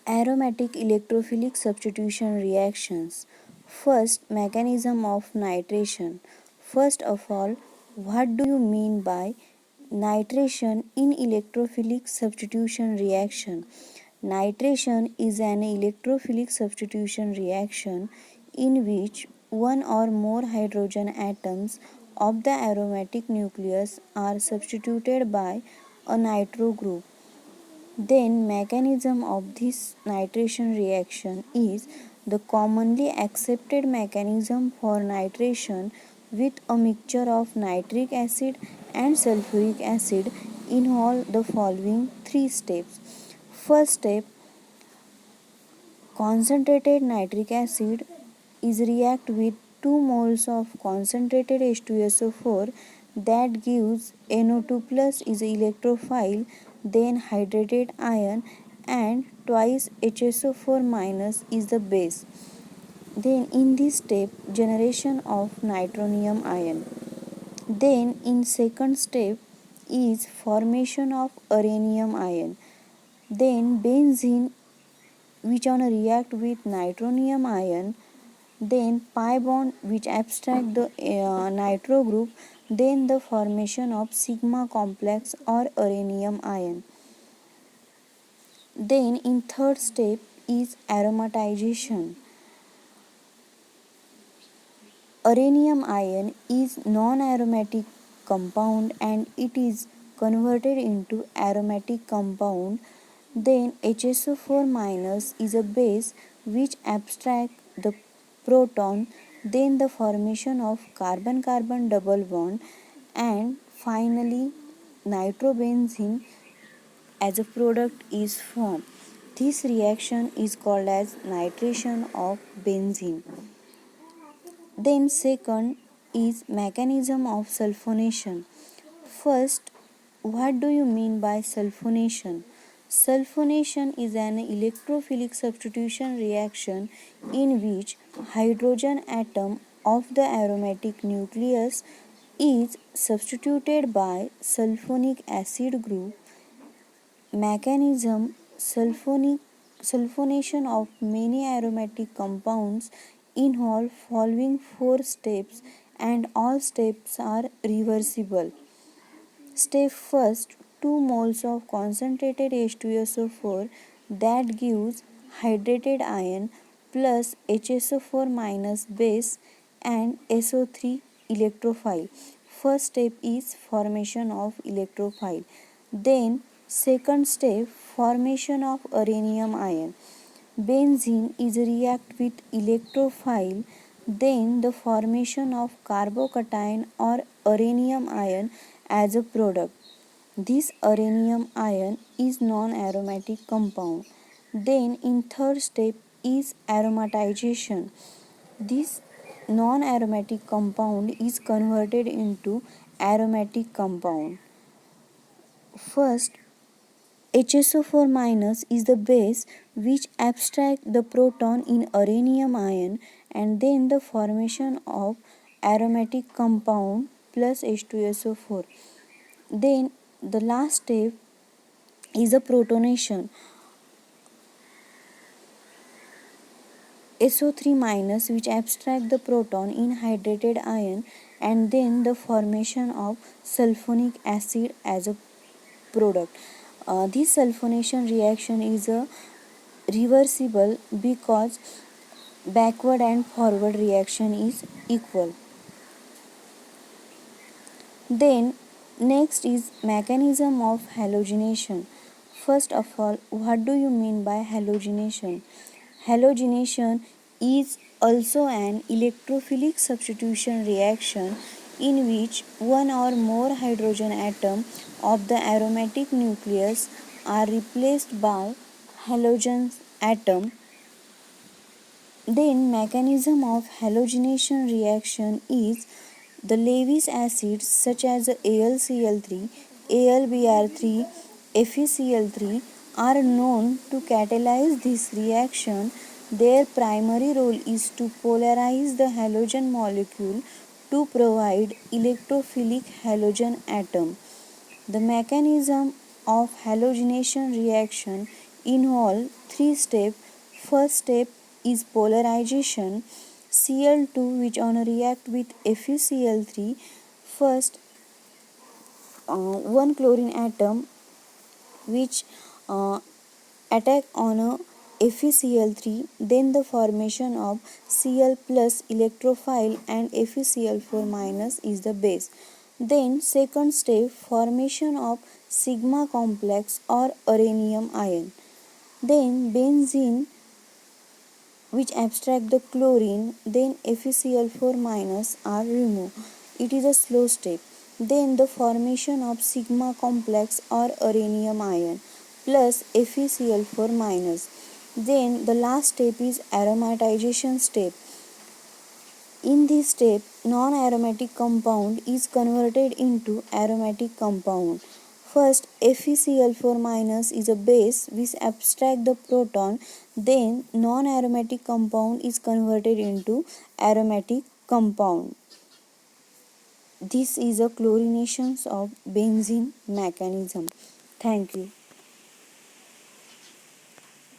Aromatic electrophilic substitution reactions. First, mechanism of nitration. First of all, what do you mean by nitration in electrophilic substitution reaction? Nitration is an electrophilic substitution reaction in which one or more hydrogen atoms of the aromatic nucleus are substituted by a nitro group. Then mechanism of this nitration reaction is the commonly accepted mechanism for nitration with a mixture of nitric acid and sulfuric acid involve the following three steps. First step, concentrated nitric acid is react with 2 moles of concentrated H2SO4 that gives NO2 plus is electrophile, then hydrated ion and twice HSO4 minus is the base. Then in this step generation of nitronium ion. Then in second step is formation of uranium ion. Then benzene which on react with nitronium ion, then pi bond which abstract the nitro group, then the formation of sigma complex or uranium ion. Then in third step is aromatization. Uranium ion is non-aromatic compound and it is converted into aromatic compound. Then HSO4 minus is a base which abstract the proton, then the formation of carbon-carbon double bond, and finally nitrobenzene as a product is formed. This reaction is called as nitration of benzene. Then second is mechanism of sulfonation. First, what do you mean by sulfonation? Sulfonation is an electrophilic substitution reaction in which hydrogen atom of the aromatic nucleus is substituted by sulfonic acid group. Mechanism sulfonation of many aromatic compounds involve following four steps and all steps are reversible. Step first, 2 moles of concentrated H2SO4 that gives hydrated ion plus HSO4 minus base and SO3 electrophile. First step is formation of electrophile. Then second step, formation of uranium ion. Benzene is react with electrophile, then the formation of carbocation or uranium ion as a product. This uranium ion is non-aromatic compound. Then in third step is aromatization. This non-aromatic compound is converted into aromatic compound. First, HSO4 minus is the base which abstract the proton in uranium ion and then the formation of aromatic compound plus H2SO4. Then the last step is a protonation. SO3 minus which abstract the proton in hydrated ion and then the formation of sulfonic acid as a product. This sulfonation reaction is a reversible because backward and forward reaction is equal. Then next is mechanism of halogenation. First of all, what do you mean by halogenation? Halogenation is also an electrophilic substitution reaction in which one or more hydrogen atom of the aromatic nucleus are replaced by halogen atom. Then mechanism of halogenation reaction is the Lewis acids such as AlCl3, AlBr3, FeCl3 are known to catalyze this reaction. Their primary role is to polarize the halogen molecule to provide electrophilic halogen atom. The mechanism of halogenation reaction involve three steps. First step is polarization. Cl2 which on react with FeCl3. First, one chlorine atom which uh, attack on a FeCl3, then the formation of Cl plus electrophile and FeCl4 minus is the base. Then second step, formation of sigma complex or uranium ion. Then benzene which abstract the chlorine, then FeCl4 minus are removed. It is a slow step. Then the formation of sigma complex or uranium ion plus FeCl4 minus. Then the last step is aromatization step. In this step, non-aromatic compound is converted into aromatic compound. First, FeCl4 minus is a base which abstract the proton, then non-aromatic compound is converted into aromatic compound. This is a chlorination of benzene mechanism. Thank you.